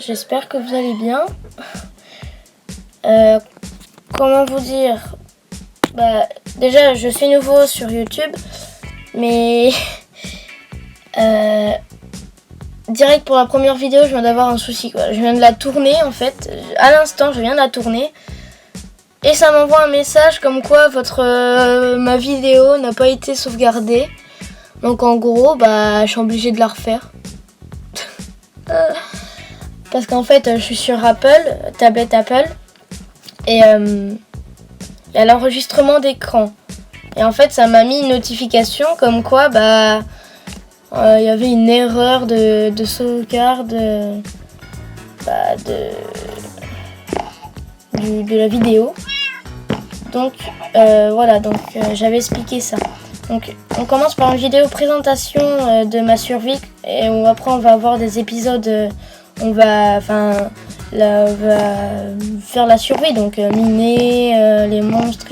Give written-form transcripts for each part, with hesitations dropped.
j'espère que vous allez bien. Comment vous dire, déjà je suis nouveau sur YouTube, mais direct pour la première vidéo je viens d'avoir un souci quoi. Je viens de la tourner en fait, à l'instant je viens de la tourner et ça m'envoie un message comme quoi ma vidéo n'a pas été sauvegardée. Donc en gros je suis obligée de la refaire. Parce qu'en fait je suis sur tablette Apple, et il y a l'enregistrement d'écran. Et en fait ça m'a mis une notification comme quoi il y avait une erreur de sauvegarde de la vidéo. Donc voilà, j'avais expliqué ça. Donc on commence par une vidéo présentation de ma survie, et après on va avoir des épisodes, on va faire la survie, donc miner les monstres,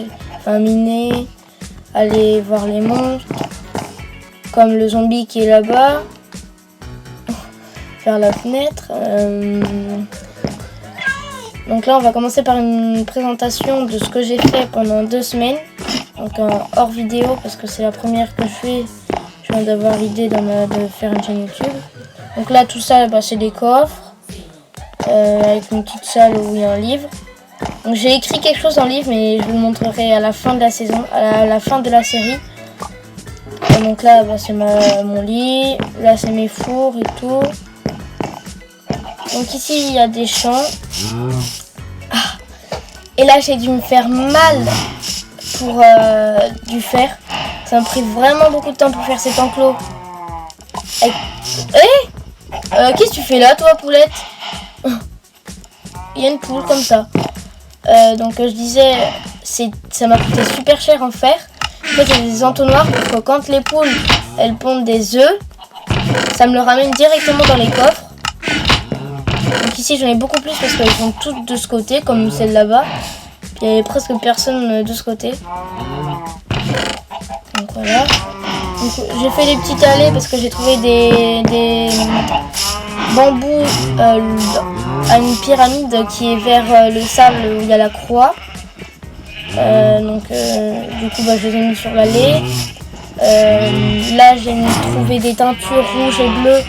miner, aller voir les monstres, comme le zombie qui est là-bas, faire la fenêtre. Donc là on va commencer par une présentation de ce que j'ai fait pendant 2 semaines, donc hors vidéo parce que c'est la première que je fais. Je viens d'avoir l'idée de faire une chaîne YouTube. Donc là tout ça c'est des coffres, avec une petite salle où il y a un livre. Donc j'ai écrit quelque chose dans le livre, mais je vous le montrerai à la fin de la saison, à la fin de la série. Et donc là c'est mon lit, là c'est mes fours et tout. Donc ici il y a des champs. Et là j'ai dû me faire mal pour du fer. Ça m'a pris vraiment beaucoup de temps pour faire cet enclos. Qu'est-ce que tu fais là toi, poulette? Il y a une poule comme ça. Donc je disais, ça m'a coûté super cher en fer. En fait il y a des entonnoirs pour que quand les poules elles pondent des œufs, ça me le ramène directement dans les coffres. Donc ici j'en ai beaucoup plus parce qu'elles sont toutes de ce côté, comme celle là-bas. Puis il y avait presque personne de ce côté. Donc voilà. Donc, j'ai fait des petites allées parce que j'ai trouvé des bambous à une pyramide qui est vers le sable où il y a la croix. Du coup je les ai mis sur l'allée. Là j'ai trouvé des teintures rouges et bleues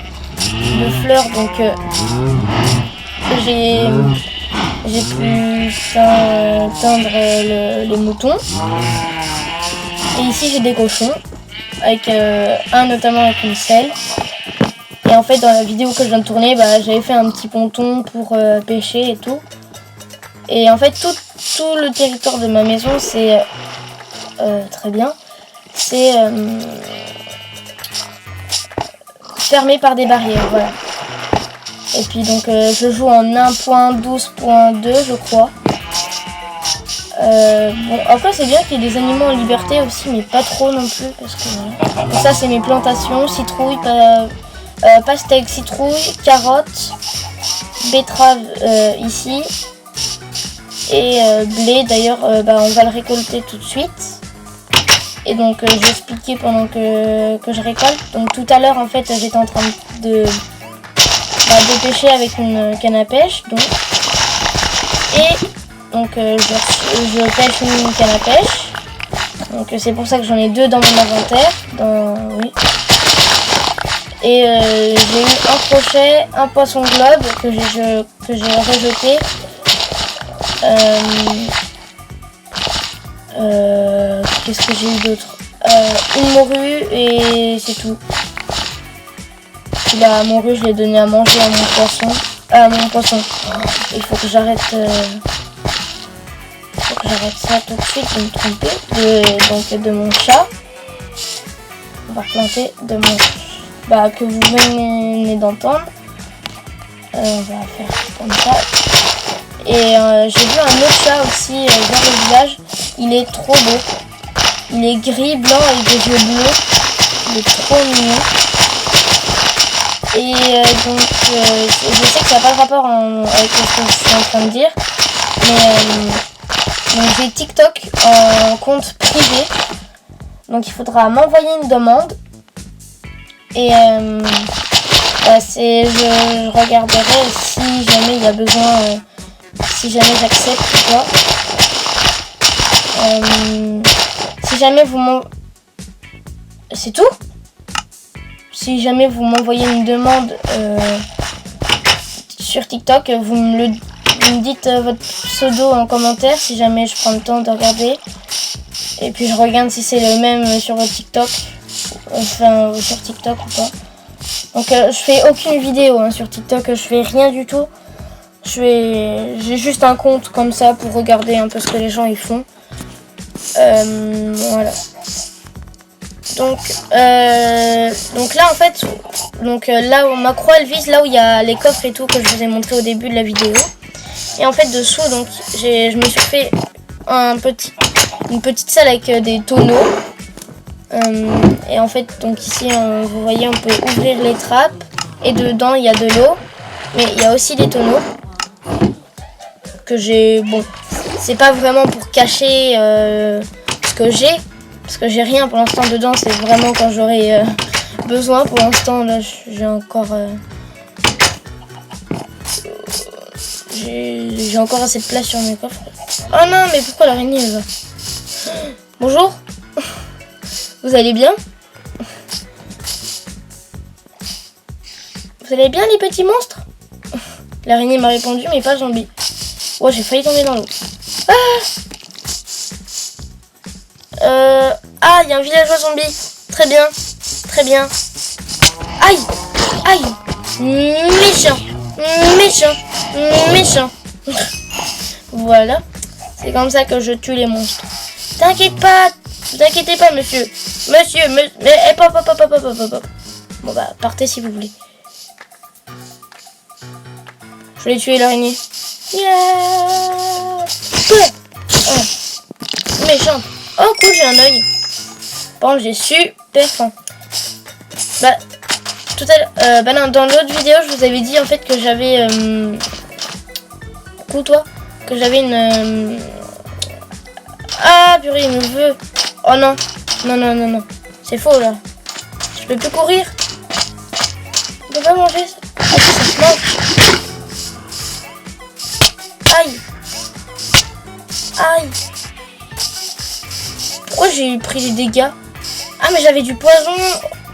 de fleurs, donc j'ai pu teindre les moutons. Et ici j'ai des cochons, avec un notamment avec une selle. Et en fait dans la vidéo que je viens de tourner, j'avais fait un petit ponton pour pêcher et tout. Et en fait tout le territoire de ma maison c'est très bien, c'est fermé par des barrières, voilà. Et puis donc je joue en 1.12.2 je crois. Après c'est bien qu'il y ait des animaux en liberté aussi, mais pas trop non plus, parce que voilà. Ça c'est mes plantations, citrouille, pastèque, citrouille, carottes, betterave ici, et blé d'ailleurs on va le récolter tout de suite. Et donc je vais expliquer pendant que je récolte. Donc tout à l'heure en fait j'étais en train de pêcher avec une canne à pêche, je pêche une canne à pêche. Donc c'est pour ça que j'en ai 2 dans mon inventaire. Et j'ai eu un crochet, un poisson globe que j'ai rejeté. Qu'est-ce que j'ai eu d'autre? Une morue et c'est tout. Puis la morue je l'ai donné à manger à mon poisson. Il faut que j'arrête ça tout de suite, de me tromper. De mon chat. On va replanter de mon que vous venez d'entendre. On va faire comme ça. Et j'ai vu un autre chat aussi dans le village. Il est trop beau. Il est gris, blanc avec des yeux bleus. Il est trop mignon. Et je sais que ça n'a pas de rapport avec ce que je suis en train de dire. Mais donc j'ai TikTok en compte privé. Donc il faudra m'envoyer une demande. Et Je regarderai si jamais il y a besoin, si jamais j'accepte ou pas. Si jamais vous m'envoyez... C'est tout? Si jamais vous m'envoyez une demande sur TikTok, vous me dites votre pseudo en commentaire si jamais je prends le temps de regarder. Et puis je regarde si c'est le même sur votre TikTok. Enfin, sur TikTok ou pas. Donc je fais aucune vidéo sur TikTok, je fais rien du tout. J'ai juste un compte comme ça pour regarder un peu ce que les gens y font. Voilà. Donc là en fait, là où ma croix elle vise là où il y a les coffres et tout que je vous ai montré au début de la vidéo. Et en fait dessous donc je me suis fait une petite salle avec des tonneaux. Et en fait donc ici vous voyez on peut ouvrir les trappes et dedans il y a de l'eau, mais il y a aussi des tonneaux que j'ai. Bon, c'est pas vraiment pour cacher ce que j'ai. Parce que j'ai rien pour l'instant dedans, c'est vraiment quand j'aurai besoin. Pour l'instant, là, j'ai encore... j'ai encore assez de place sur mes coffres. Oh non, mais pourquoi l'araignée elle va? Bonjour. Vous allez bien? Vous allez bien les petits monstres? L'araignée m'a répondu, mais pas zombie. Oh, j'ai failli tomber dans l'eau. Ah, il y a un villageois zombie. Très bien. Très bien. Aïe. Aïe. Méchant. Méchant. Méchant. Voilà. C'est comme ça que je tue les monstres. T'inquiète pas. Vous inquiétez pas, monsieur. Monsieur. Hop. Bon, bah, partez si vous voulez. Je vais tuer l'araignée. Yeah. Oh. Méchant. Oh cool, j'ai un œil. Par contre, j'ai super faim. Bah, tout à l'heure, non, dans l'autre vidéo, je vous avais dit en fait que j'avais... Coucou toi. Que j'avais une... Ah, purée, il me veut. Oh non. Non. C'est faux là. Je peux plus courir. Je peux pas manger ça. Ah si, ça se mange. Aïe. Aïe. Pourquoi j'ai pris des dégâts? Ah mais j'avais du poison.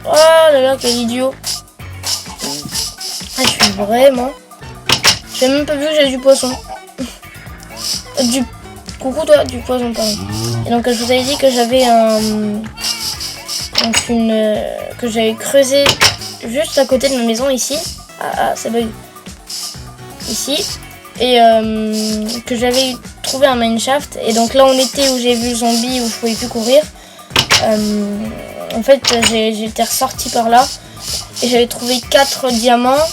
Oh là là, quel idiot. Ah je suis vraiment... J'ai même pas vu que j'avais du poison. Coucou toi, du poison pardon. Et donc je vous avais dit que j'avais que j'avais creusé juste à côté de ma maison ici. Ah ça bug. Ici. Et que j'avais trouvé un mineshaft. Et donc là on était où j'ai vu le zombie où je pouvais plus courir. En fait j'étais ressorti par là. Et j'avais trouvé 4 diamants.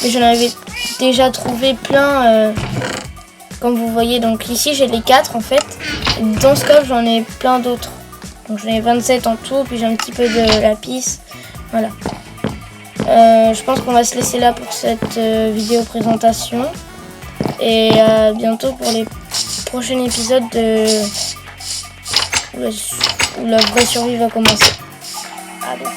Et j'en avais déjà trouvé plein. Comme vous voyez, donc ici j'ai les 4 en fait. Et dans ce coffre j'en ai plein d'autres. Donc j'en ai 27 en tout. Puis j'ai un petit peu de lapis. Voilà. Je pense qu'on va se laisser là pour cette vidéo présentation. Et à bientôt pour les prochains épisodes où la vraie survie va commencer. À bientôt.